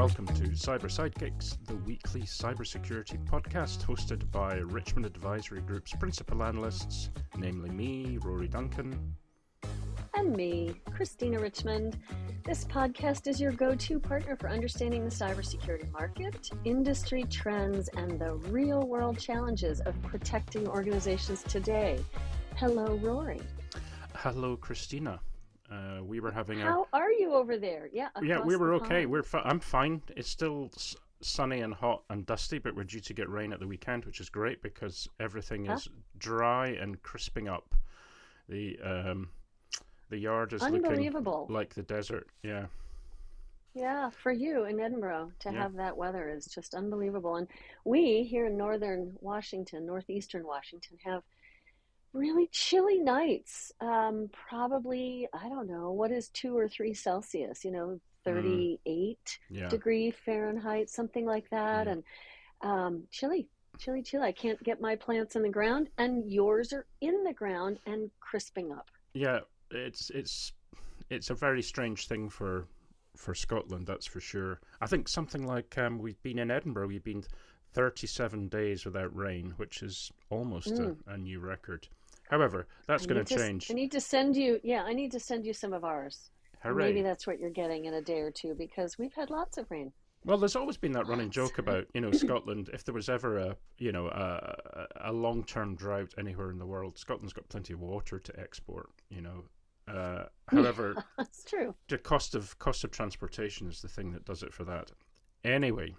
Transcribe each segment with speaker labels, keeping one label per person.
Speaker 1: welcome to Cyber Sidekicks, the weekly cybersecurity podcast hosted by Richmond Advisory Group's principal analysts, namely me, Rory Duncan.
Speaker 2: And me, Christina Richmond. This podcast is your go-to partner for understanding the cybersecurity market, industry trends, and the real-world challenges of protecting organizations today. Hello, Rory.
Speaker 1: Hello, Christina. We were having
Speaker 2: How are you over there?
Speaker 1: Yeah, we were okay. I'm fine. It's still sunny and hot and dusty, but we're due to get rain at the weekend, which is great because everything is dry and crisping up. The yard is looking like the desert. Yeah.
Speaker 2: Yeah, for you in Edinburgh to have that weather is just unbelievable. And we here in northern Washington, northeastern Washington, have really chilly nights. Probably, I don't know, what is 2 or 3 Celsius, 38 degree Fahrenheit, something like that.
Speaker 1: Yeah.
Speaker 2: And chilly. I can't get my plants in the ground, and yours are in the ground and crisping up.
Speaker 1: Yeah, it's a very strange thing for Scotland, that's for sure. I think something like we've been in Edinburgh, we've been 37 days without rain, which is almost a new record. However, that's going to change.
Speaker 2: I need to send you some of ours.
Speaker 1: Hooray.
Speaker 2: Maybe that's what you're getting in a day or two, because we've had lots of rain.
Speaker 1: Well, there's always been that running joke about, Scotland. If there was ever a long-term drought anywhere in the world, Scotland's got plenty of water to export. However,
Speaker 2: that's true.
Speaker 1: The cost of transportation is the thing that does it for that. Anyway,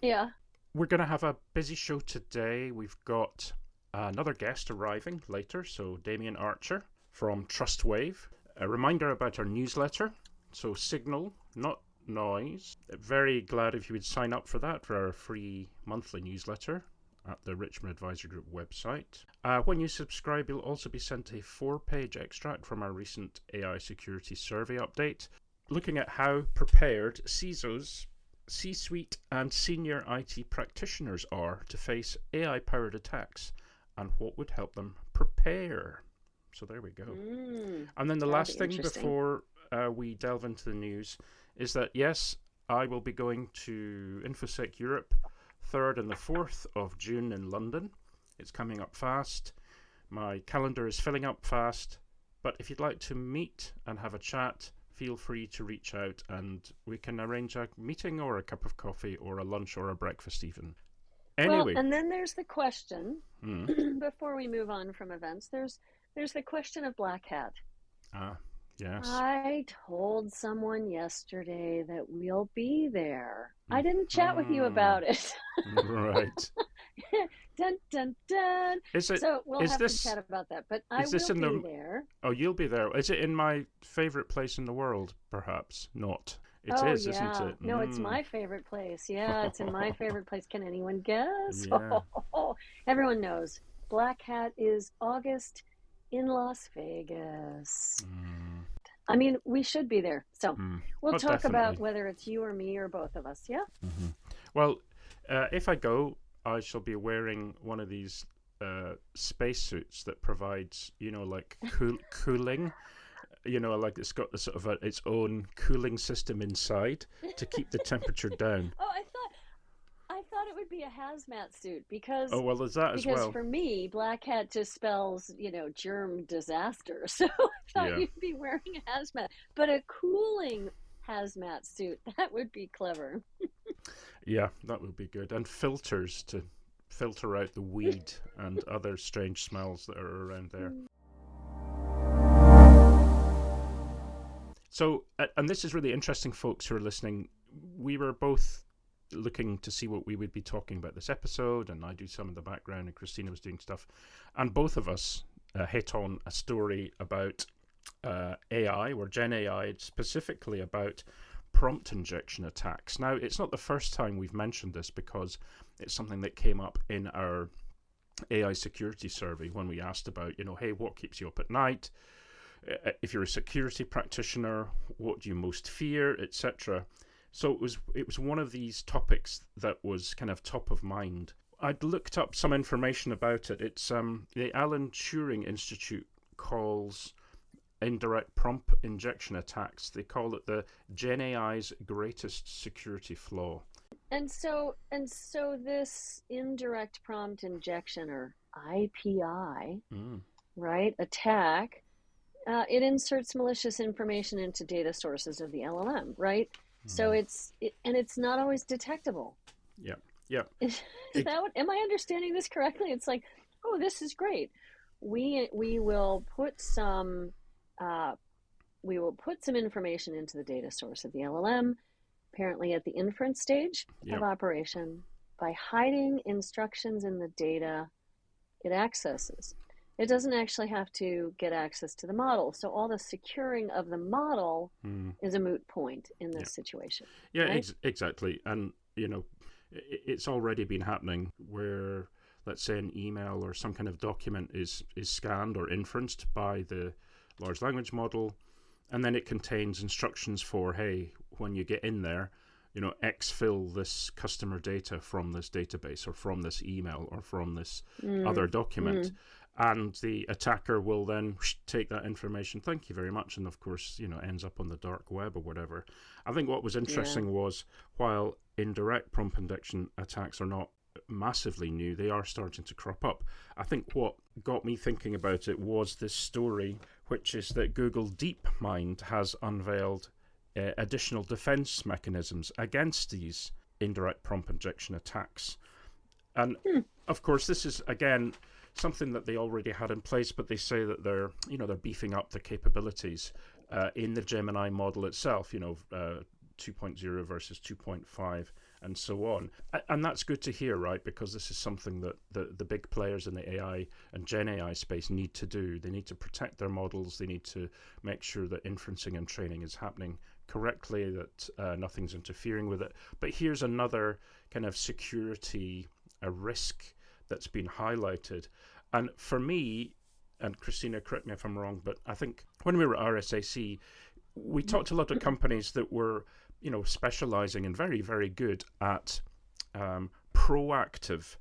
Speaker 1: we're going to have a busy show today. We've got another guest arriving later, so Damian from Trustwave. A reminder about our newsletter. So Signal, not Noise. Very glad if you would sign up for that, for our free monthly newsletter at the Richmond Advisory Group website. When you subscribe, you'll also be sent a 4-page extract from our recent AI security survey update, looking at how prepared CISOs, C-suite and senior IT practitioners are to face AI-powered attacks and what would help them prepare. So there we go. And then the last thing before we delve into the news is that, yes, I will be going to InfoSec Europe 3rd and the 4th of June in London. It's coming up fast. My calendar is filling up fast. But if you'd like to meet and have a chat, feel free to reach out and we can arrange a meeting or a cup of coffee or a lunch or a breakfast even. Anyway.
Speaker 2: Well, and then there's the question, before we move on from events, there's the question of Black Hat.
Speaker 1: Yes.
Speaker 2: I told someone yesterday that we'll be there. I didn't chat with you about it.
Speaker 1: Right.
Speaker 2: Dun, dun, dun. So we'll have to chat about that. But I will be there.
Speaker 1: Oh, you'll be there. Is it in my favorite place in the world, perhaps? Not. It is, isn't it?
Speaker 2: No, it's my favorite place. Yeah, it's in my favorite place. Can anyone guess?
Speaker 1: Yeah.
Speaker 2: Everyone knows. Black Hat is August in Las Vegas. I mean, we should be there. So we'll talk about whether it's you or me or both of us, yeah?
Speaker 1: Well, if I go, I shall be wearing one of these spacesuits that provides, like cooling. Like it's got the sort of its own cooling system inside to keep the temperature down.
Speaker 2: Oh, I thought it would be a hazmat suit because
Speaker 1: there's that as well.
Speaker 2: Because for me, Black Hat just spells, germ disaster. So I thought you'd be wearing a hazmat, but a cooling hazmat suit, that would be clever.
Speaker 1: Yeah, that would be good. And filters to filter out the weed and other strange smells that are around there. So, and this is really interesting, folks who are listening. We were both looking to see what we would be talking about this episode, and I do some of the background, and Christina was doing stuff. And both of us hit on a story about AI, or Gen AI, specifically about prompt injection attacks. Now, it's not the first time we've mentioned this because it's something that came up in our AI security survey when we asked about, hey, what keeps you up at night? If you're a security practitioner, what do you most fear, etc. So it was one of these topics that was kind of top of mind. I'd looked up some information about it. It's the Alan Turing Institute calls indirect prompt injection attacks. They call it the Gen AI's greatest security flaw.
Speaker 2: And so this indirect prompt injection, or IPI, right, attack, it inserts malicious information into data sources of the LLM, right? So it's not always detectable.
Speaker 1: Yeah, yeah.
Speaker 2: Is that what, am I understanding this correctly? It's like, oh, this is great. We will put some information into the data source of the LLM, apparently at the inference stage of operation. By hiding instructions in the data it accesses, it doesn't actually have to get access to the model. So all the securing of the model is a moot point in this situation.
Speaker 1: Yeah,
Speaker 2: right?
Speaker 1: Exactly. And, it's already been happening where, let's say, an email or some kind of document is scanned or inferenced by the large language model, and then it contains instructions for, hey, when you get in there, exfil this customer data from this database or from this email or from this other document. And the attacker will then take that information, thank you very much, and of course, ends up on the dark web or whatever. I think what was interesting was, while indirect prompt injection attacks are not massively new, they are starting to crop up. I think what got me thinking about it was this story, which is that Google DeepMind has unveiled additional defense mechanisms against these indirect prompt injection attacks. And of course, this is, again, something that they already had in place, but they say that they're beefing up the capabilities in the Gemini model itself, 2.0 versus 2.5 and so on. And that's good to hear, right? Because this is something that the big players in the AI and Gen AI space need to do. They need to protect their models. They need to make sure that inferencing and training is happening correctly, that nothing's interfering with it. But here's another kind of security risk that's been highlighted. And for me, and Christina, correct me if I'm wrong, but I think when we were at RSAC, we talked to a lot of companies that were, specializing and very, very good at proactive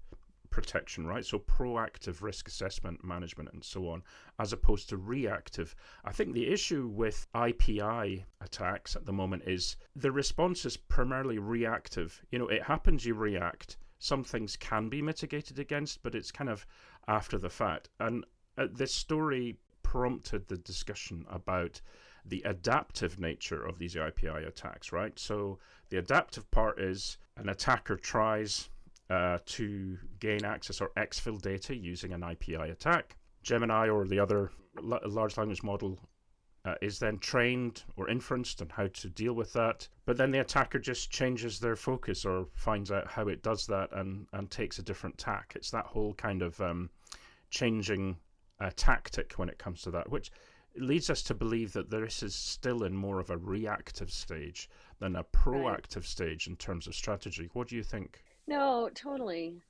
Speaker 1: protection, right? So proactive risk assessment, management, and so on, as opposed to reactive. I think the issue with IPI attacks at the moment is the response is primarily reactive. It happens, you react. Some things can be mitigated against, but it's kind of after the fact. And this story prompted the discussion about the adaptive nature of these IPI attacks, right? So the adaptive part is an attacker tries to gain access or exfil data using an IPI attack. Gemini or the other large language model is then trained or inferenced on how to deal with that. But then the attacker just changes their focus or finds out how it does that and takes a different tack. It's that whole kind of changing tactic when it comes to that, which leads us to believe that this is still in more of a reactive stage than a proactive stage in terms of strategy. What do you think?
Speaker 2: No, totally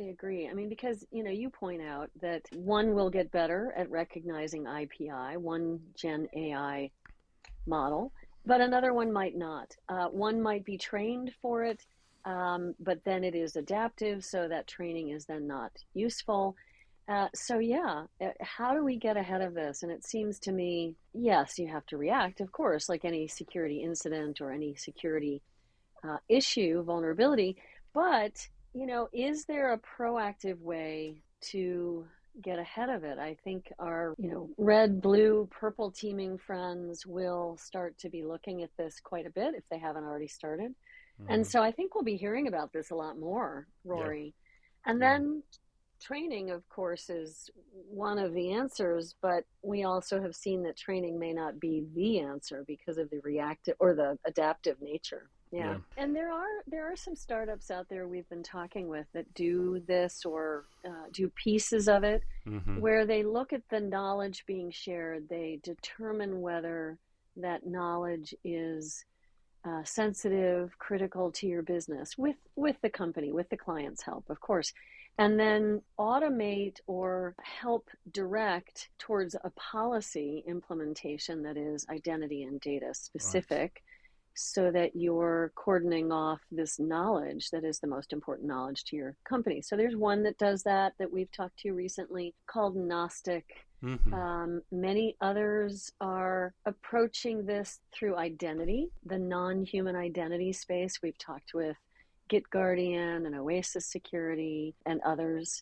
Speaker 2: agree. I mean, because, you point out that one will get better at recognizing IPI, one Gen AI model, but another one might not. One might be trained for it, but then it is adaptive, so that training is then not useful. How do we get ahead of this? And it seems to me, yes, you have to react, of course, like any security incident or any security issue, vulnerability. But, is there a proactive way to get ahead of it? I think our, red, blue, purple teaming friends will start to be looking at this quite a bit if they haven't already started. And so I think we'll be hearing about this a lot more, Rory. Yeah. And then training, of course, is one of the answers, but we also have seen that training may not be the answer because of the reactive or the adaptive nature. Yeah. And there are some startups out there we've been talking with that do this or do pieces of it, where they look at the knowledge being shared, they determine whether that knowledge is sensitive, critical to your business with the company, with the client's help, of course, and then automate or help direct towards a policy implementation that is identity and data specific, so that you're cordoning off this knowledge that is the most important knowledge to your company. So there's one that does that we've talked to recently called Gnostic. Many others are approaching this through identity, the non-human identity space. We've talked with Git Guardian and Oasis Security and others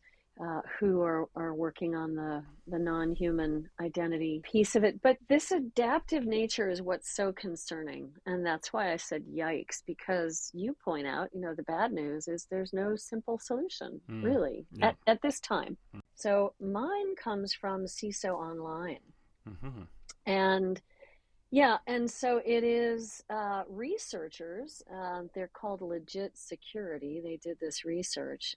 Speaker 2: who are working on the non-human identity piece of it. But this adaptive nature is what's so concerning. And that's why I said yikes, because you point out, the bad news is there's no simple solution, really, at this time. So mine comes from CISO Online. And so it is researchers, they're called Legit Security. They did this research.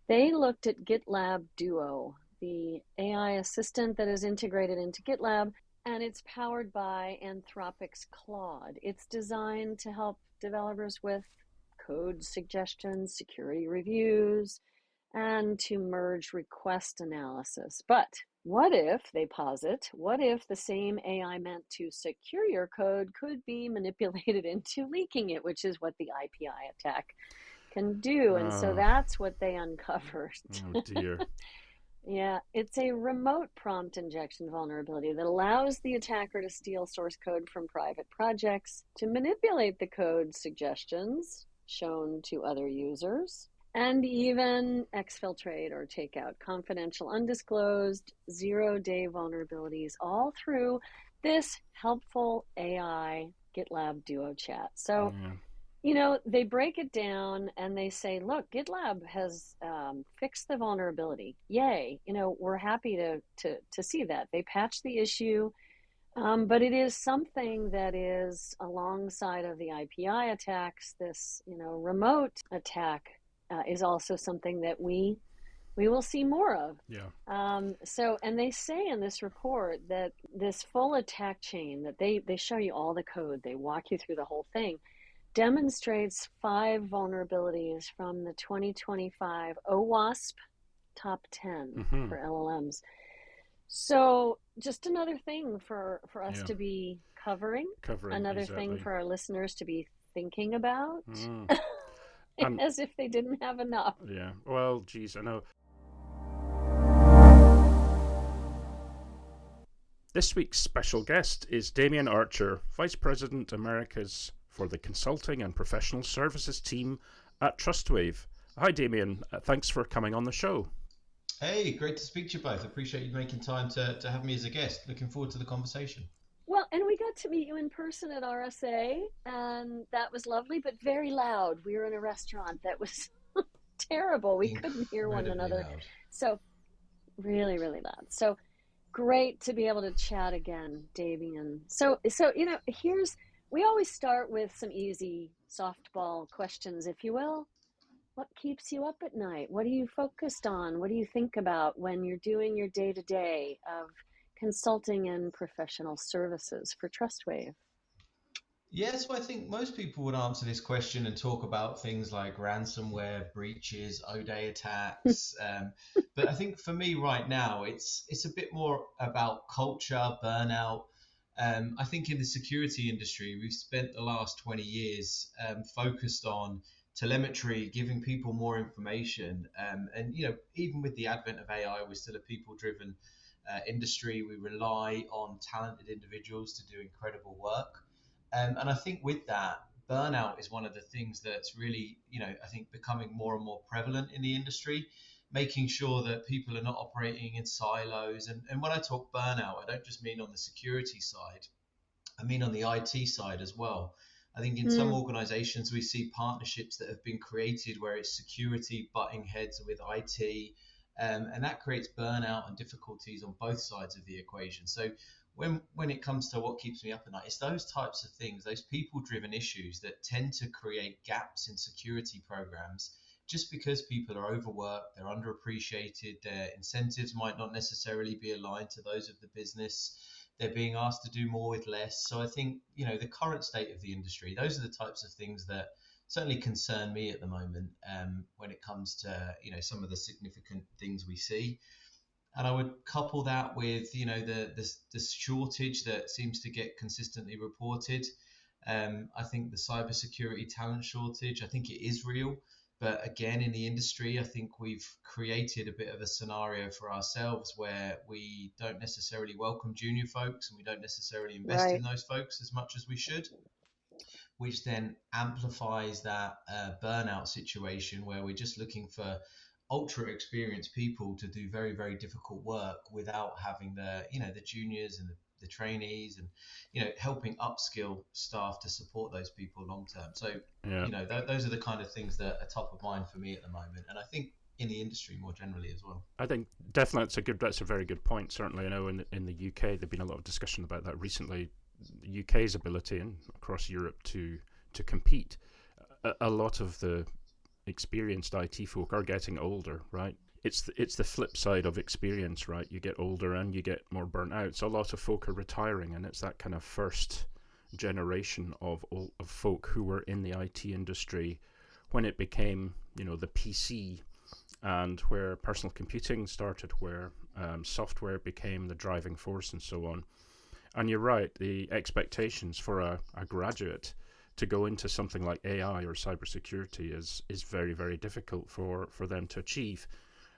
Speaker 2: They looked at GitLab Duo, the AI assistant that is integrated into GitLab, and it's powered by Anthropic's Claude. It's designed to help developers with code suggestions, security reviews, and to merge request analysis. But what if, they posit, what if the same AI meant to secure your code could be manipulated into leaking it, which is what the IPI attack can do. And so that's what they uncovered.
Speaker 1: Oh dear.
Speaker 2: Yeah, it's a remote prompt injection vulnerability that allows the attacker to steal source code from private projects, to manipulate the code suggestions shown to other users, and even exfiltrate or take out confidential, undisclosed, zero-day vulnerabilities, all through this helpful AI GitLab Duo chat. So, they break it down and they say, look, GitLab has fixed the vulnerability. Yay. We're happy to see that. They patched the issue, but it is something that is alongside of the IPI attacks. This, remote attack is also something that we will see more of. And they say in this report that this full attack chain, that they show you all the code, they walk you through the whole thing, demonstrates 5 vulnerabilities from the 2025 OWASP top 10 for LLMs. So just another thing for us to be covering another thing for our listeners to be thinking about. As if they didn't have enough.
Speaker 1: Yeah. Well, geez, I know. This week's special guest is Damian Archer, Vice President Americas for the Consulting and Professional Services team at Trustwave. Hi, Damian. Thanks for coming on the show.
Speaker 3: Hey, great to speak to you both. I appreciate you making time to have me as a guest. Looking forward to the conversation.
Speaker 2: Well, and we got to meet you in person at RSA, and that was lovely, but very loud. We were in a restaurant that was terrible. We couldn't hear one another.
Speaker 3: Loud.
Speaker 2: So really, really loud. So great to be able to chat again, Damian. So we always start with some easy softball questions, if you will. What keeps you up at night? What are you focused on? What do you think about when you're doing your day-to-day of consulting and professional services for Trustwave?
Speaker 3: Yes, well, I think most people would answer this question and talk about things like ransomware breaches, O-Day attacks. But I think for me right now, it's a bit more about culture, burnout. I think in the security industry, we've spent the last 20 years focused on telemetry, giving people more information. And even with the advent of AI, we're still a people-driven industry. We rely on talented individuals to do incredible work. And I think with that, burnout is one of the things that's really, I think becoming more and more prevalent in the industry, making sure that people are not operating in silos. And when I talk burnout, I don't just mean on the security side, I mean on the IT side as well. I think in some organizations, we see partnerships that have been created where it's security butting heads with IT, and that creates burnout and difficulties on both sides of the equation. So when it comes to what keeps me up at night, it's those types of things, those people-driven issues that tend to create gaps in security programs just because people are overworked, they're underappreciated, their incentives might not necessarily be aligned to those of the business. They're being asked to do more with less. So I think, the current state of the industry, those are the types of things that certainly concern me at the moment when it comes to, some of the significant things we see. And I would couple that with, the shortage that seems to get consistently reported. I think the cybersecurity talent shortage, I think it is real. But again, in the industry, I think we've created a bit of a scenario for ourselves where we don't necessarily welcome junior folks and we don't necessarily invest in those folks as much as we should. which then amplifies that burnout situation where we're just looking for ultra experienced people to do very, very difficult work without having the juniors and the trainees and helping upskill staff to support those people long term. So those are the kind of things that are top of mind for me at the moment, and I think in the industry more generally as well.
Speaker 1: I think definitely that's a very good point. Certainly, I know in the UK there've been a lot of discussion about that recently. The UK's ability and across Europe to compete. A lot of the experienced IT folk are getting older, right? It's the flip side of experience, right? You get older and you get more burnt out. So a lot of folk are retiring, and it's that kind of first generation of folk who were in the IT industry when it became, the PC, and where personal computing started, where software became the driving force and so on. And you're right, the expectations for a graduate to go into something like AI or cybersecurity is very, very difficult for them to achieve.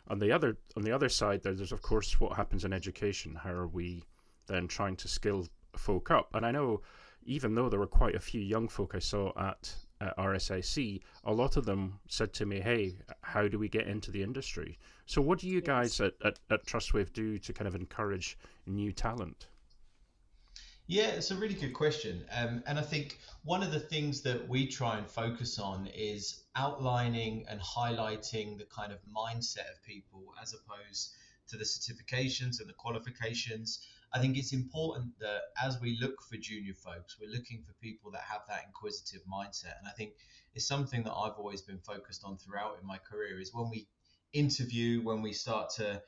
Speaker 1: On the other side, there's of course what happens in education. How are we then trying to skill folk up? And I know, even though there were quite a few young folk I saw at RSIC, a lot of them said to me, hey, how do we get into the industry? So what do you guys at Trustwave do to kind of encourage new talent?
Speaker 3: Yeah, it's a really good question. And I think one of the things that we try and focus on is outlining and highlighting the kind of mindset of people as opposed to the certifications and the qualifications. I think it's important that as we look for junior folks, we're looking for people that have that inquisitive mindset. And I think it's something that I've always been focused on throughout in my career, is when we interview, when we start to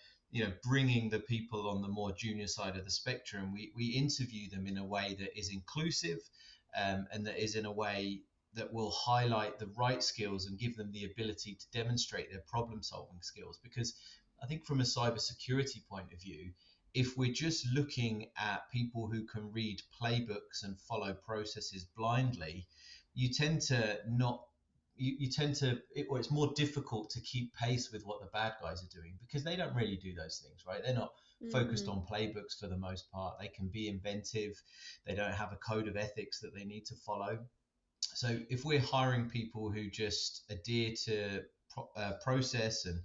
Speaker 3: bringing the people on the more junior side of the spectrum, we interview them in a way that is inclusive, and that is in a way that will highlight the right skills and give them the ability to demonstrate their problem solving skills. Because I think from a cybersecurity point of view, if we're just looking at people who can read playbooks and follow processes blindly, you tend to not it's more difficult to keep pace with what the bad guys are doing, because they don't really do those things, right? They're not focused on playbooks for the most part. They can be inventive. They don't have a code of ethics that they need to follow. So if we're hiring people who just adhere to process and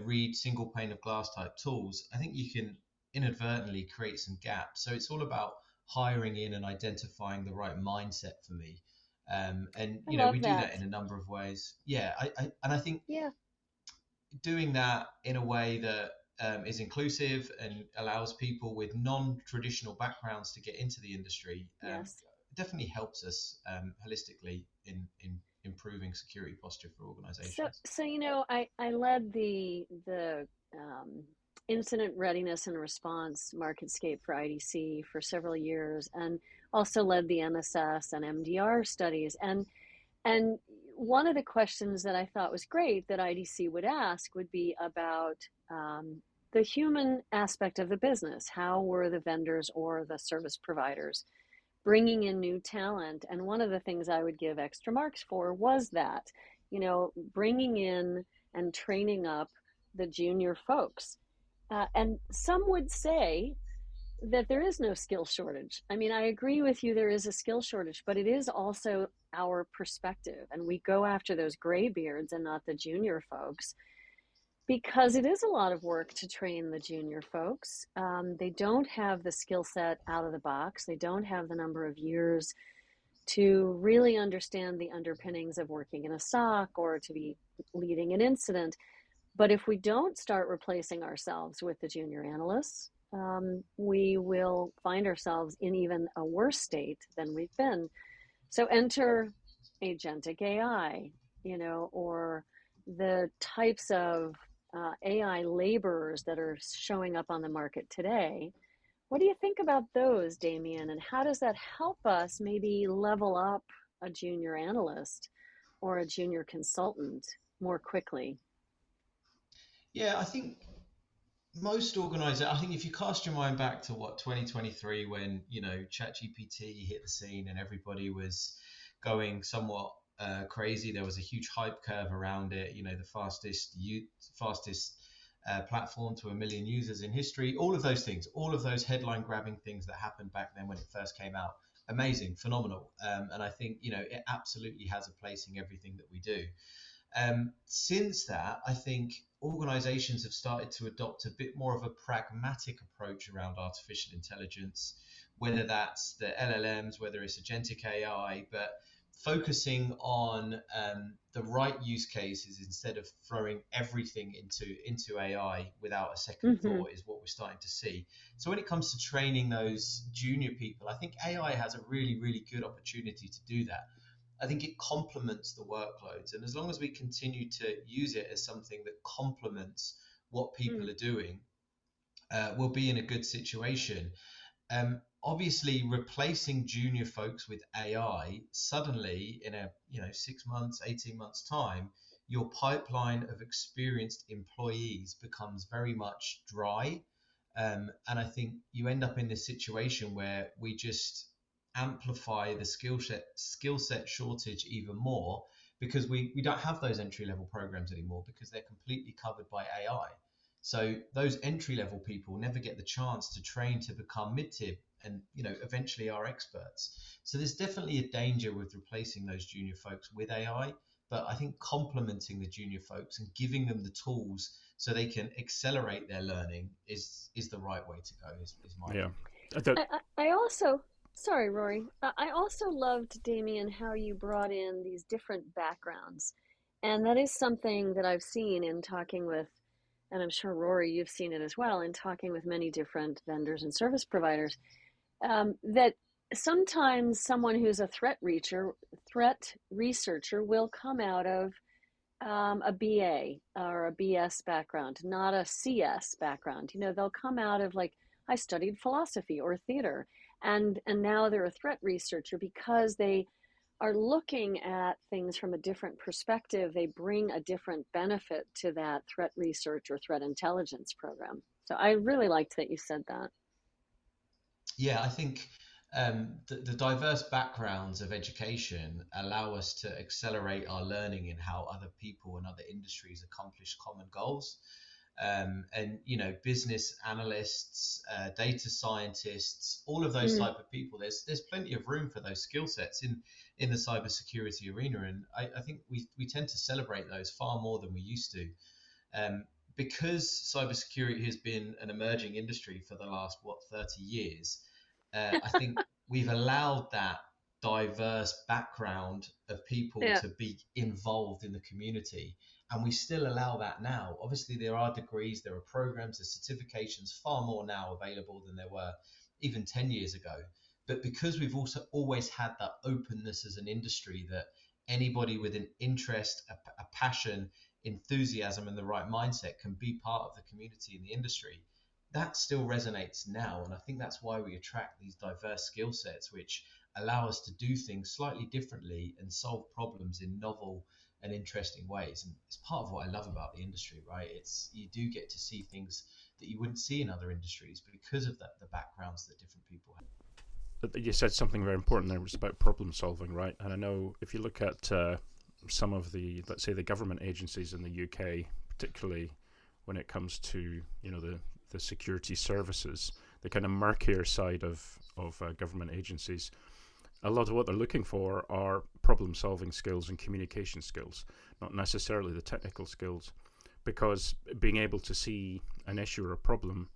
Speaker 3: read single pane of glass type tools, I think you can inadvertently create some gaps. So it's all about hiring in and identifying the right mindset for me. And we do that in a number of ways. I think doing that in a way that is inclusive and allows people with non-traditional backgrounds to get into the industry definitely helps us holistically in improving security posture for organizations.
Speaker 2: So I led the incident readiness and response marketscape for IDC for several years, and also led the MSS and MDR studies. And one of the questions that I thought was great that IDC would ask would be about the human aspect of the business. How were the vendors or the service providers bringing in new talent? And one of the things I would give extra marks for was that, bringing in and training up the junior folks. And some would say that there is no skill shortage. I mean, I agree with you, there is a skill shortage, but it is also our perspective. And we go after those graybeards and not the junior folks, because it is a lot of work to train the junior folks. They don't have the skill set out of the box. They don't have the number of years to really understand the underpinnings of working in a SOC or to be leading an incident. But if we don't start replacing ourselves with the junior analysts, we will find ourselves in even a worse state than we've been. So enter agentic AI, or the types of AI laborers that are showing up on the market today. What do you think about those, Damian? And how does that help us maybe level up a junior analyst or a junior consultant more quickly?
Speaker 3: Yeah, I think most organizations, I think if you cast your mind back to 2023, when, ChatGPT hit the scene and everybody was going somewhat crazy, there was a huge hype curve around it, the fastest platform to 1 million users in history, all of those things, all of those headline grabbing things that happened back then when it first came out. amazing, phenomenal. And I think, it absolutely has a place in everything that we do. Since that, I think organizations have started to adopt a bit more of a pragmatic approach around artificial intelligence, whether that's the LLMs, whether it's agentic AI, but focusing on the right use cases instead of throwing everything into AI without a second thought is what we're starting to see. So when it comes to training those junior people, I think AI has a really, really good opportunity to do that. I think it complements the workloads. And as long as we continue to use it as something that complements what people are doing, we'll be in a good situation. Obviously, replacing junior folks with AI, suddenly in a 6 months, 18 months time, your pipeline of experienced employees becomes very much dry. And I think you end up in this situation where we just amplify the skill set shortage even more, because we don't have those entry level programs anymore because they're completely covered by AI. So those entry level people never get the chance to train to become mid-tip and eventually are experts. So there's definitely a danger with replacing those junior folks with AI, but I think complementing the junior folks and giving them the tools so they can accelerate their learning is the right way to go, is my opinion.
Speaker 2: I also, sorry, Rory, I also loved, Damian, how you brought in these different backgrounds. And that is something that I've seen in talking with, and I'm sure, Rory, you've seen it as well, in talking with many different vendors and service providers, that sometimes someone who's a threat researcher will come out of a BA or a BS background, not a CS background. They'll come out of, like, I studied philosophy or theater, and now they're a threat researcher because they are looking at things from a different perspective. They bring a different benefit to that threat research or threat intelligence program. So I really liked that you said that.
Speaker 3: Yeah, I think the diverse backgrounds of education allow us to accelerate our learning in how other people and other industries accomplish common goals. And business analysts, data scientists, all of those type of people. There's plenty of room for those skill sets in the cybersecurity arena, and I think we tend to celebrate those far more than we used to. Because cybersecurity has been an emerging industry for the last 30 years, I think we've allowed that diverse background of people to be involved in the community. And we still allow that now. Obviously, there are degrees, there are programs, there's certifications far more now available than there were even 10 years ago. But because we've also always had that openness as an industry, that anybody with an interest, a passion, enthusiasm, and the right mindset can be part of the community in the industry, that still resonates now. And I think that's why we attract these diverse skill sets, which allow us to do things slightly differently and solve problems in novel and interesting ways. And it's part of what I love about the industry, right? You do get to see things that you wouldn't see in other industries because of the backgrounds that different people have.
Speaker 1: You said something very important there, was about problem solving, right? And I know if you look at some of the, let's say, the government agencies in the UK, particularly when it comes to the security services, the kind of murkier side of government agencies, a lot of what they're looking for are problem-solving skills and communication skills, not necessarily the technical skills, because being able to see an issue or a problem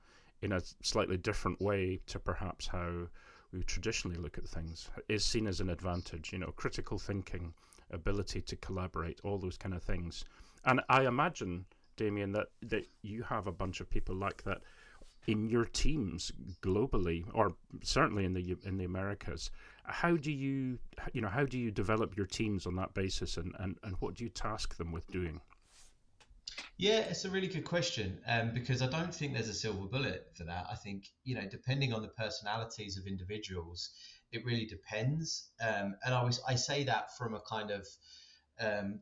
Speaker 1: in a slightly different way to perhaps how we traditionally look at things is seen as an advantage. Critical thinking, ability to collaborate, all those kind of things. And I imagine, Damian, that you have a bunch of people like that in your teams globally, or certainly in the Americas. How do you develop your teams on that basis, and what do you task them with doing?
Speaker 3: Yeah, it's a really good question, because I don't think there's a silver bullet for that. I think, depending on the personalities of individuals, it really depends. And I say that from a kind of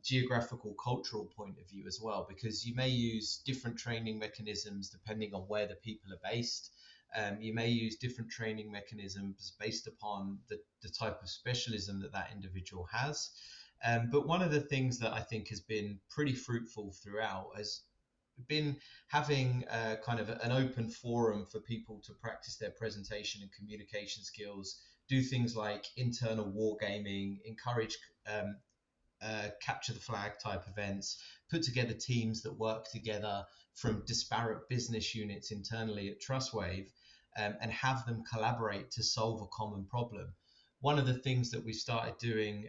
Speaker 3: geographical, cultural point of view as well, because you may use different training mechanisms depending on where the people are based. You may use different training mechanisms based upon the type of specialism that individual has. But one of the things that I think has been pretty fruitful throughout has been having kind of an open forum for people to practice their presentation and communication skills do things like internal wargaming, encourage capture the flag type events, put together teams that work together from disparate business units internally at Trustwave, and have them collaborate to solve a common problem. One of the things that we started doing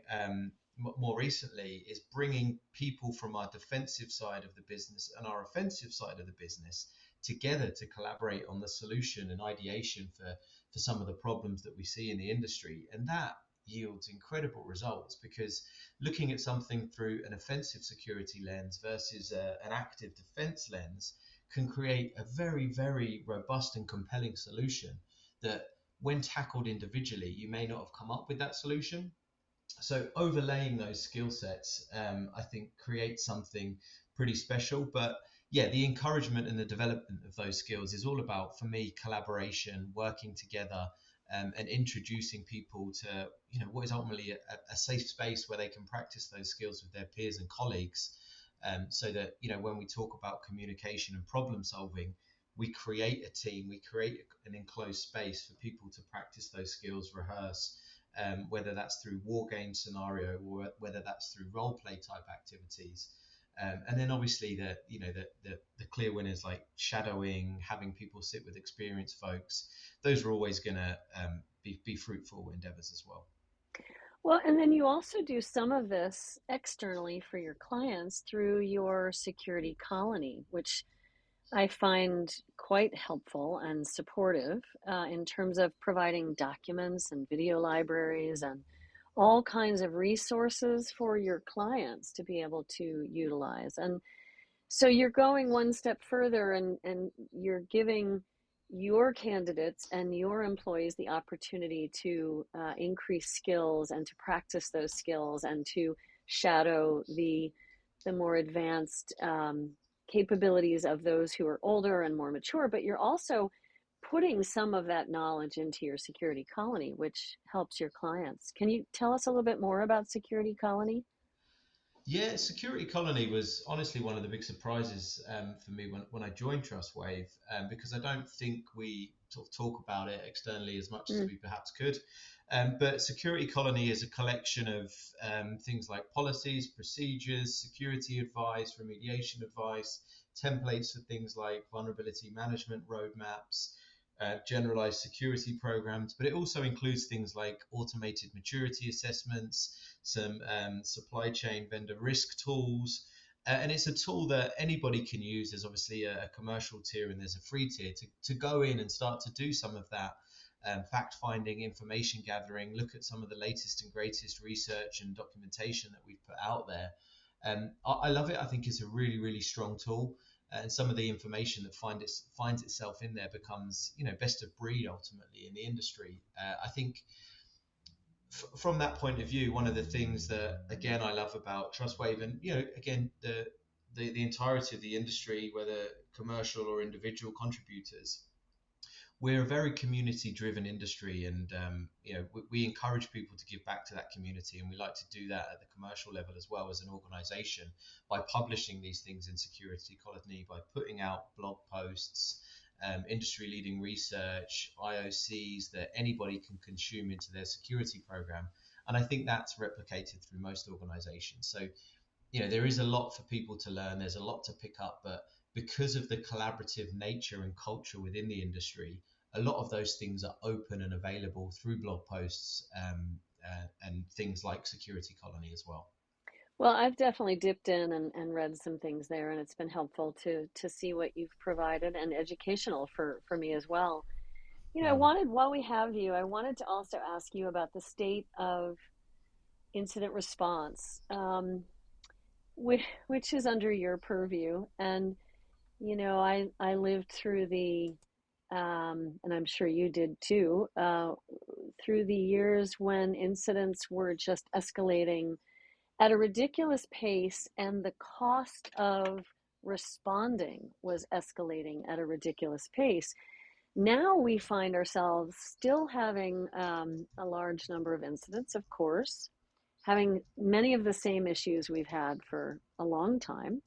Speaker 3: more recently is bringing people from our defensive side of the business and our offensive side of the business together to collaborate on the solution and ideation for some of the problems that we see in the industry. And that yields incredible results, because looking at something through an offensive security lens versus an active defense lens can create a very, very robust and compelling solution that, when tackled individually, you may not have come up with that solution. So overlaying those skill sets, I think, creates something pretty special. But yeah, the encouragement and the development of those skills is all about, for me, collaboration, working together, and introducing people to, what is ultimately a safe space where they can practice those skills with their peers and colleagues, so that, when we talk about communication and problem solving, we create a team, we create an enclosed space for people to practice those skills, rehearse, whether that's through war game scenario or whether that's through role play type activities. And then obviously the clear winners like shadowing, having people sit with experienced folks, those are always going to be fruitful endeavors as well.
Speaker 2: Well, and then you also do some of this externally for your clients through your security colony, which I find quite helpful and supportive in terms of providing documents and video libraries and all kinds of resources for your clients to be able to utilize. And so you're going one step further, and you're giving your candidates and your employees the opportunity to increase skills and to practice those skills and to shadow the more advanced capabilities of those who are older and more mature. But you're also putting some of that knowledge into your security colony, which helps your clients. Can you tell us a little bit more about security colony?
Speaker 3: Yeah, Security Colony was honestly one of the big surprises for me when I joined Trustwave, because I don't think we sort of talk about it externally as much as we perhaps could. But Security Colony is a collection of things like policies, procedures, security advice, remediation advice, templates for things like vulnerability management roadmaps, generalized security programs, but it also includes things like automated maturity assessments, some supply chain vendor risk tools. And it's a tool that anybody can use. There's obviously a commercial tier and there's a free tier to go in and start to do some of that fact finding, information gathering, look at some of the latest and greatest research and documentation that we've put out there. I love it. I think it's a really, really strong tool. And some of the information that finds itself in there becomes, best of breed ultimately in the industry. I think from that point of view, one of the things that, again, I love about Trustwave, and again, the entirety of the industry, whether commercial or individual contributors, we're a very community-driven industry, and we encourage people to give back to that community, and we like to do that at the commercial level as well as an organization by publishing these things in Security Colony, by putting out blog posts, industry-leading research, IOCs that anybody can consume into their security program, and I think that's replicated through most organizations. So, there is a lot for people to learn. There's a lot to pick up, but because of the collaborative nature and culture within the industry, a lot of those things are open and available through blog posts and things like Security Colony as well.
Speaker 2: Well, I've definitely dipped in and read some things there, and it's been helpful to see what you've provided, and educational for me as well. While we have you, I wanted to also ask you about the state of incident response, which is under your purview. And I lived through and I'm sure you did too, through the years when incidents were just escalating at a ridiculous pace, and the cost of responding was escalating at a ridiculous pace. Now we find ourselves still having a large number of incidents, of course, having many of the same issues we've had for a long time.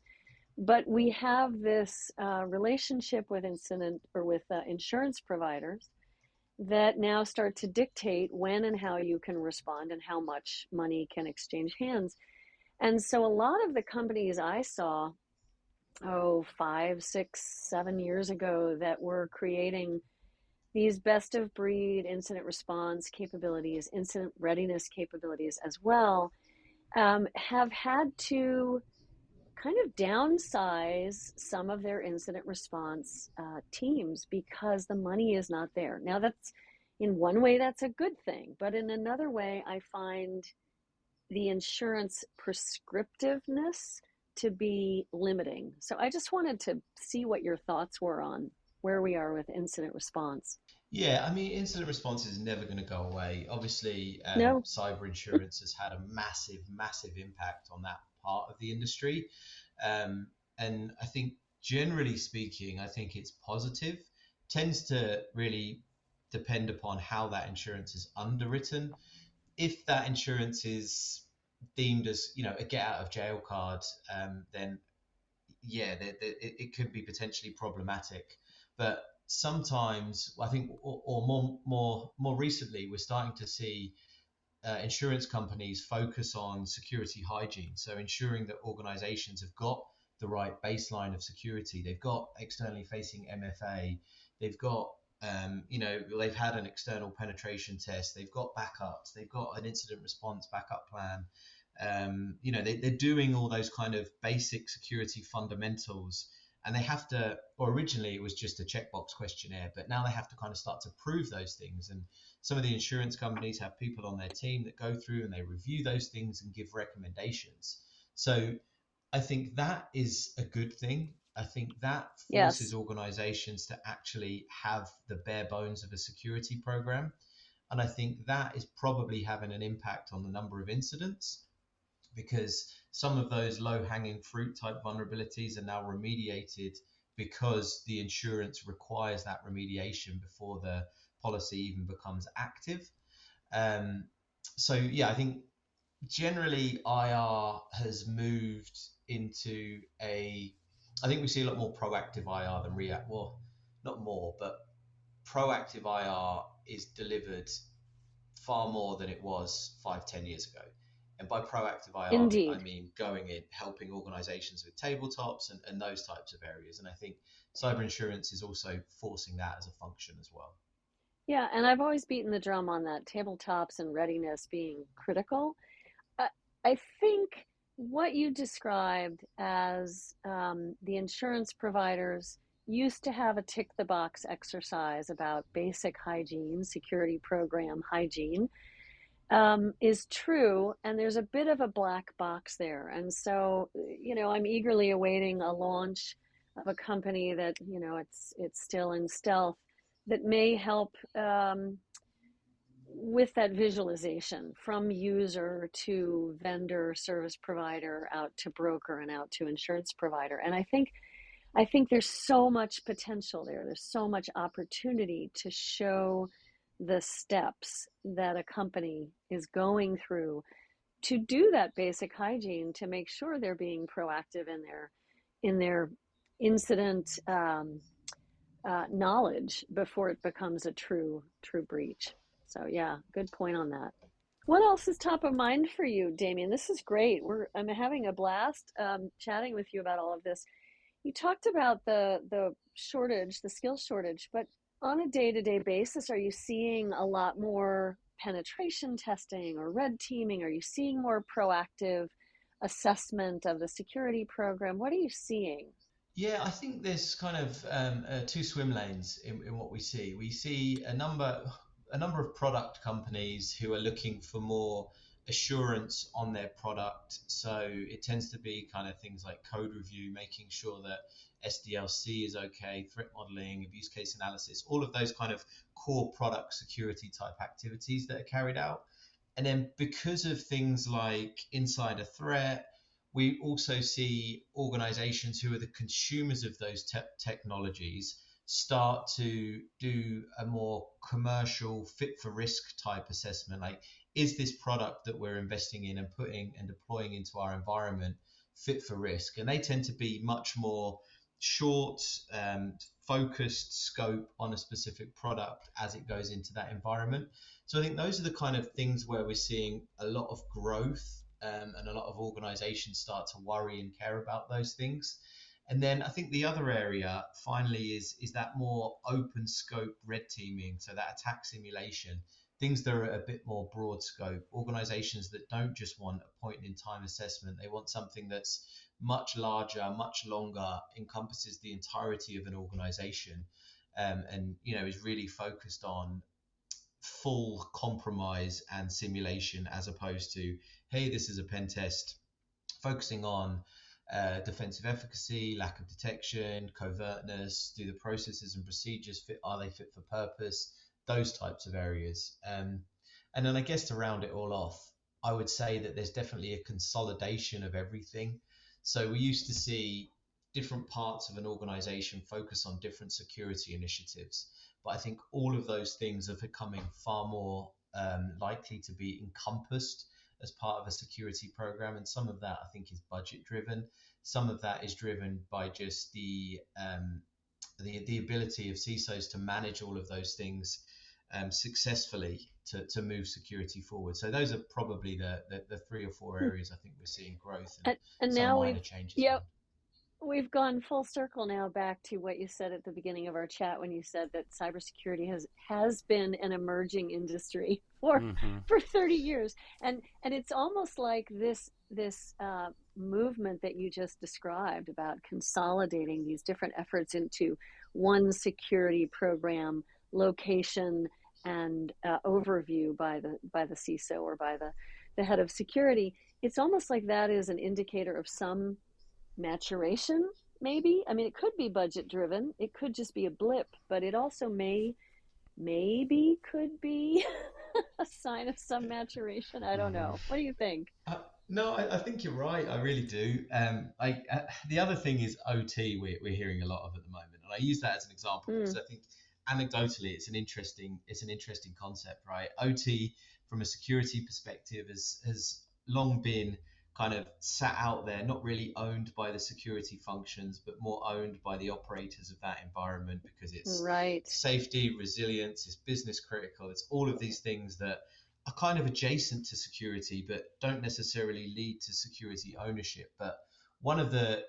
Speaker 2: But we have this relationship with insurance providers that now start to dictate when and how you can respond and how much money can exchange hands. And so a lot of the companies I saw, 5, 6, 7 years ago, that were creating these best of breed incident response capabilities, incident readiness capabilities as well, have had to kind of downsize some of their incident response teams because the money is not there. Now, that's in one way, that's a good thing, but in another way, I find the insurance prescriptiveness to be limiting. So I just wanted to see what your thoughts were on where we are with incident response.
Speaker 3: Yeah, I mean, incident response is never going to go away. Obviously,
Speaker 2: No.
Speaker 3: cyber insurance has had a massive, massive impact on that part of the industry. And I think, generally speaking, I think it's positive. Tends to really depend upon how that insurance is underwritten. If that insurance is deemed as, a get out of jail card, then yeah, it could be potentially problematic. But sometimes I think, or more recently, we're starting to see insurance companies focus on security hygiene. So ensuring that organizations have got the right baseline of security. They've got externally facing MFA. They've got, they've had an external penetration test. They've got backups. They've got an incident response backup plan. They're doing all those kind of basic security fundamentals, and they have to, or originally it was just a checkbox questionnaire, but now they have to kind of start to prove those things. And some of the insurance companies have people on their team that go through and they review those things and give recommendations. So I think that is a good thing. I think that forces organizations to actually have the bare bones of a security program. And I think that is probably having an impact on the number of incidents, because some of those low-hanging fruit type vulnerabilities are now remediated because the insurance requires that remediation before the policy even becomes active. So yeah, I think generally IR has moved into I think we see a lot more proactive IR than react. Well, not more, but proactive IR is delivered far more than it was 5-10 years ago. And by proactive IR,
Speaker 2: Indeed.
Speaker 3: I mean going in, helping organizations with tabletops and those types of areas. And I think cyber insurance is also forcing that as a function as well.
Speaker 2: Yeah, and I've always beaten the drum on that, tabletops and readiness being critical. I think what you described as the insurance providers used to have a tick the box exercise about basic hygiene, security program hygiene, is true, and there's a bit of a black box there. And so, I'm eagerly awaiting a launch of a company that, it's still in stealth, that may help with that visualization from user to vendor, service provider, out to broker, and out to insurance provider. And I think there's so much potential there. There's so much opportunity to show the steps that a company is going through to do that basic hygiene, to make sure they're being proactive in their incident knowledge before it becomes a true breach. So yeah, good point on that. What else is top of mind for you, Damian? This is great. I'm having a blast chatting with you about all of this. You talked about the shortage, the skill shortage, but on a day-to-day basis, are you seeing a lot more penetration testing or red teaming? Are you seeing more proactive assessment of the security program? What are you seeing?
Speaker 3: Yeah, I think there's kind of two swim lanes in what we see. We see a number of product companies who are looking for more assurance on their product. So it tends to be kind of things like code review, making sure that SDLC is okay, threat modeling, abuse case analysis, all of those kind of core product security type activities that are carried out. And then because of things like insider threat, we also see organizations who are the consumers of those technologies start to do a more commercial fit for risk type assessment. Like, is this product that we're investing in and putting and deploying into our environment fit for risk? And they tend to be much more short, focused scope on a specific product as it goes into that environment. So I think those are the kind of things where we're seeing a lot of growth, and a lot of organizations start to worry and care about those things. And then I think the other area finally is that more open scope red teaming, so that attack simulation, things that are a bit more broad scope, organizations that don't just want a point in time assessment, they want something that's much larger, much longer, encompasses the entirety of an organization, and is really focused on full compromise and simulation, as opposed to, hey, this is a pen test focusing on defensive efficacy, lack of detection, covertness, do the processes and procedures fit, are they fit for purpose, those types of areas. And then I guess to round it all off, I would say that there's definitely a consolidation of everything. So we used to see different parts of an organization focus on different security initiatives, but I think all of those things are becoming far more likely to be encompassed as part of a security program. And some of that I think is budget driven. Some of that is driven by just the ability of CISOs to manage all of those things successfully to move security forward. So those are probably the 3 or 4 areas I think we're seeing growth and some
Speaker 2: now
Speaker 3: minor changes.
Speaker 2: Yep. We've gone full circle now back to what you said at the beginning of our chat when you said that cybersecurity has been an emerging industry for 30 years. And it's almost like this movement that you just described about consolidating these different efforts into one security program, location, and overview by the CISO or by the head of security. It's almost like that is an indicator of some maturation, maybe. I mean, it could be budget driven, it could just be a blip, but it also maybe could be a sign of some maturation. I don't know. What do you think?
Speaker 3: No, I think you're right. I really do. The other thing is OT. We're hearing a lot of at the moment, and I use that as an example because I think anecdotally it's an interesting concept, right? OT from a security perspective has long been kind of sat out there, not really owned by the security functions, but more owned by the operators of that environment, because it's safety, resilience, it's business critical, it's all of these things that are kind of adjacent to security, but don't necessarily lead to security ownership. But one of the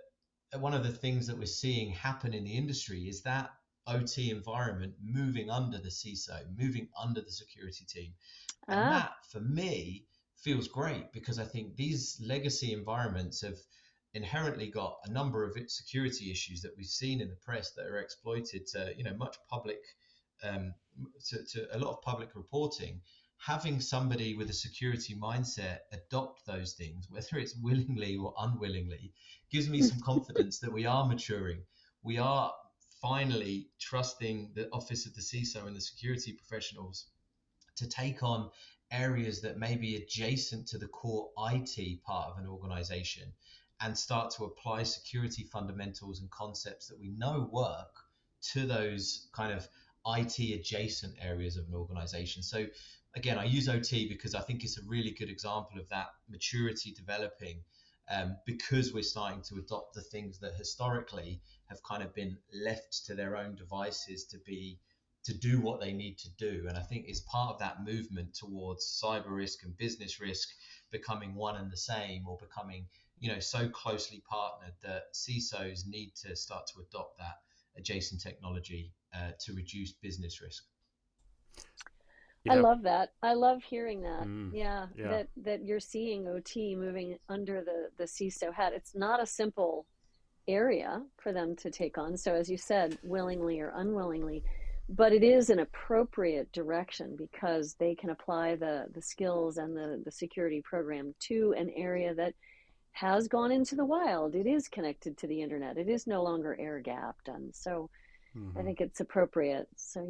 Speaker 3: things that we're seeing happen in the industry is that OT environment moving under the CISO, moving under the security team. And that, for me, feels great, because I think these legacy environments have inherently got a number of security issues that we've seen in the press that are exploited to, much public, to a lot of public reporting. Having somebody with a security mindset adopt those things, whether it's willingly or unwillingly, gives me some confidence that we are maturing. We are finally trusting the office of the CISO and the security professionals to take on areas that may be adjacent to the core IT part of an organization and start to apply security fundamentals and concepts that we know work to those kind of IT adjacent areas of an organization. So again, I use OT because I think it's a really good example of that maturity developing, because we're starting to adopt the things that historically have kind of been left to their own devices to do what they need to do. And I think it's part of that movement towards cyber risk and business risk becoming one and the same, or becoming, so closely partnered, that CISOs need to start to adopt that adjacent technology to reduce business risk.
Speaker 2: I love that. I love hearing that. That you're seeing OT moving under the CISO hat. It's not a simple area for them to take on. So as you said, willingly or unwillingly, but it is an appropriate direction, because they can apply the skills and the security program to an area that has gone into the wild. It is connected to the internet. It is no longer air gapped. And so I think it's appropriate. So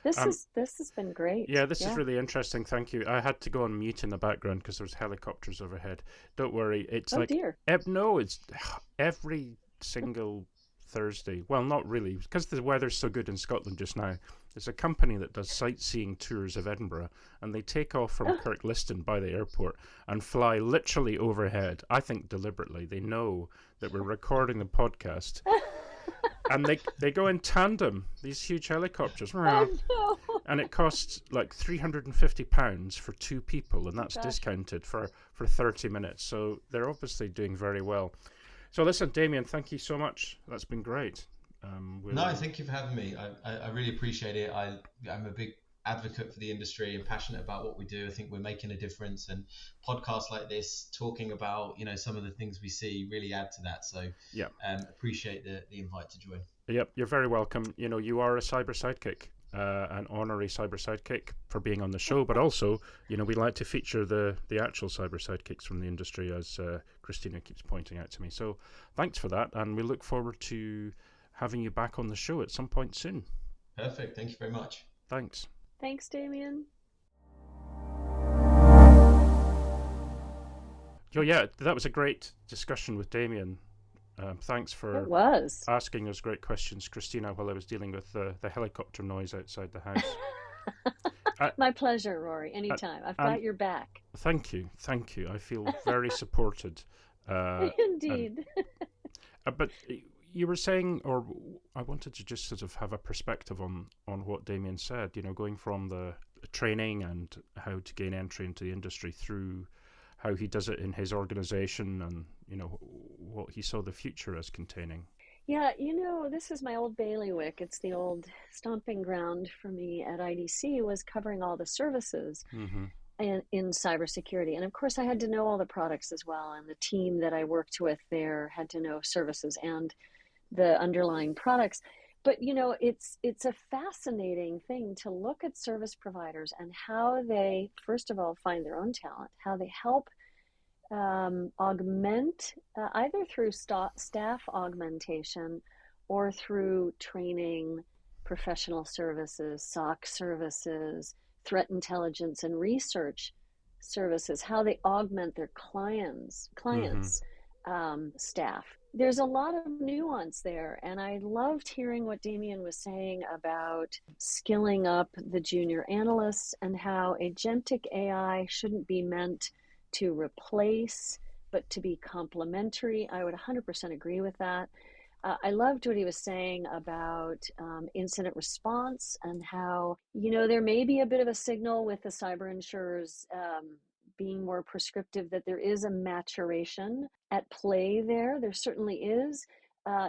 Speaker 2: this has been great.
Speaker 1: This is really interesting. Thank you. I had to go on mute in the background because there's helicopters overhead. Don't worry. It's
Speaker 2: dear.
Speaker 1: It's every single Thursday. Well, not really, because the weather's so good in Scotland just now. There's a company that does sightseeing tours of Edinburgh, and they take off from Kirkliston by the airport and fly literally overhead. I think deliberately. They know that we're recording the podcast. and they go in tandem, these huge helicopters.
Speaker 2: Oh, no.
Speaker 1: And it costs like £350 for 2 people, and that's discounted for 30 minutes. So they're obviously doing very well. So listen, Damian, thank you so much. That's been great.
Speaker 3: No, thank you for having me. I really appreciate it. I'm a big advocate for the industry and passionate about what we do. I think we're making a difference, and podcasts like this talking about some of the things we see really add to that. So
Speaker 1: yeah,
Speaker 3: appreciate the invite to join.
Speaker 1: Yep, you're very welcome. You are a cyber sidekick, an honorary cyber sidekick for being on the show, but also we like to feature the actual cyber sidekicks from the industry, as Christina keeps pointing out to me. So thanks for that, and we look forward to having you back on the show at some point soon.
Speaker 3: Perfect. Thank you very much.
Speaker 1: Thanks.
Speaker 2: Thanks, Damian.
Speaker 1: Oh yeah, that was a great discussion with Damian. Thanks for asking those great questions, Christina, while I was dealing with the helicopter noise outside the house.
Speaker 2: My pleasure, Rory. Anytime. I've got your back.
Speaker 1: Thank you. I feel very supported.
Speaker 2: Indeed.
Speaker 1: But you were saying, or I wanted to just sort of have a perspective on what Damian said, going from the training and how to gain entry into the industry through how he does it in his organization and, what he saw the future as containing.
Speaker 2: Yeah, this is my old bailiwick. It's the old stomping ground for me at IDC, was covering all the services in cybersecurity. And of course, I had to know all the products as well. And the team that I worked with there had to know services and the underlying products. But, it's a fascinating thing to look at service providers and how they, first of all, find their own talent, how they help augment either through staff augmentation or through training, professional services, SOC services, threat intelligence and research services, how they augment their clients' staff. There's a lot of nuance there, and I loved hearing what Damian was saying about skilling up the junior analysts and how agentic AI shouldn't be meant to replace, but to be complementary. I would 100% agree with that. I loved what he was saying about incident response and how, there may be a bit of a signal with the cyber insurers being more prescriptive that there is a maturation at play there. There certainly is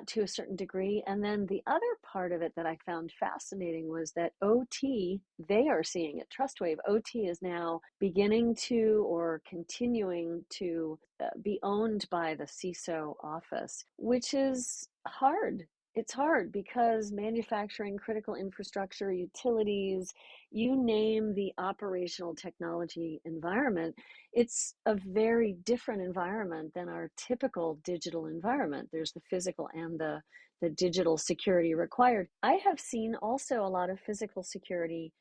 Speaker 2: to a certain degree. And then the other part of it that I found fascinating was that OT, they are seeing it. Trustwave, OT is now beginning to or continuing to be owned by the CISO office, which is hard. It's hard because manufacturing, critical infrastructure, utilities, you name the operational technology environment, it's a very different environment than our typical digital environment. There's the physical and the digital security required. I have seen also a lot of physical security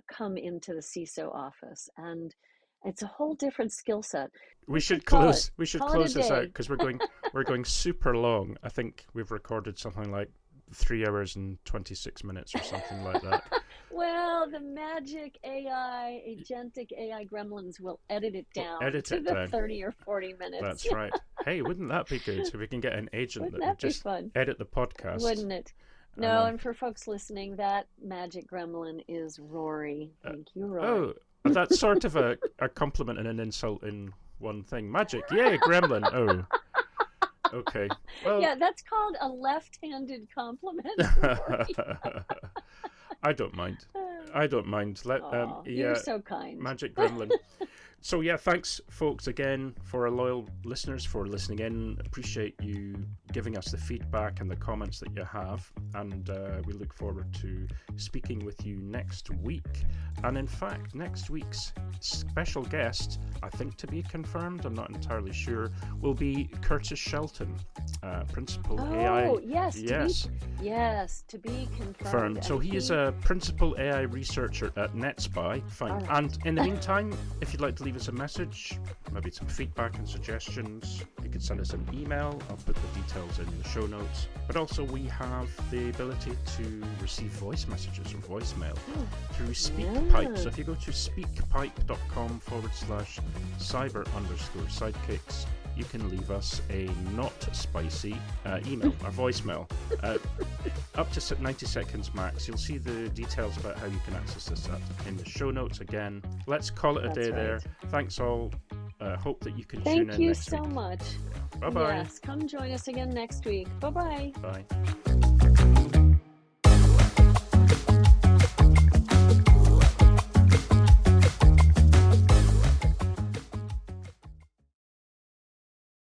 Speaker 2: come into the CISO office, and it's a whole different skill set.
Speaker 1: We should close this out because we're going super long. I think we've recorded something like 3 hours and 26 minutes or something like that.
Speaker 2: Well, the magic AI, agentic AI gremlins will edit it down to 30 or 40 minutes.
Speaker 1: That's right. Hey, wouldn't that be good? So we can get an agent that would just edit the podcast.
Speaker 2: Wouldn't it? No, and for folks listening, that magic gremlin is Rory. Thank you, Rory.
Speaker 1: Oh, that's sort of a compliment and an insult in one thing. Magic, yay, gremlin. Oh, okay. Well,
Speaker 2: yeah, that's called a left-handed compliment.
Speaker 1: I don't mind.
Speaker 2: You're so kind.
Speaker 1: Magic gremlin. So yeah, thanks folks again for our loyal listeners for listening in. Appreciate you giving us the feedback and the comments that you have, and we look forward to speaking with you next week. And in fact, next week's special guest, I think to be confirmed, I'm not entirely sure, will be Curtis Shelton, principal AI.
Speaker 2: Oh, yes, to be confirmed.
Speaker 1: So he is a principal AI researcher at NetSpy. Fine. Right. And in the meantime, if you'd like to leave us a message, maybe some feedback and suggestions, you could send us an email. I'll put the details in the show notes. But also we have the ability to receive voice messages or voicemail through SpeakPipe. So if you go to speakpipe.com/cyber_sidekicks, you can leave us a not spicy email or voicemail. Up to 90 seconds max. You'll see the details about how you can access this in the show notes again. Let's call it a day there. Thanks all. Hope that you can tune in next week.
Speaker 2: Thank you so much.
Speaker 1: Bye-bye.
Speaker 2: Yes, come join us again next week. Bye-bye.
Speaker 1: Bye.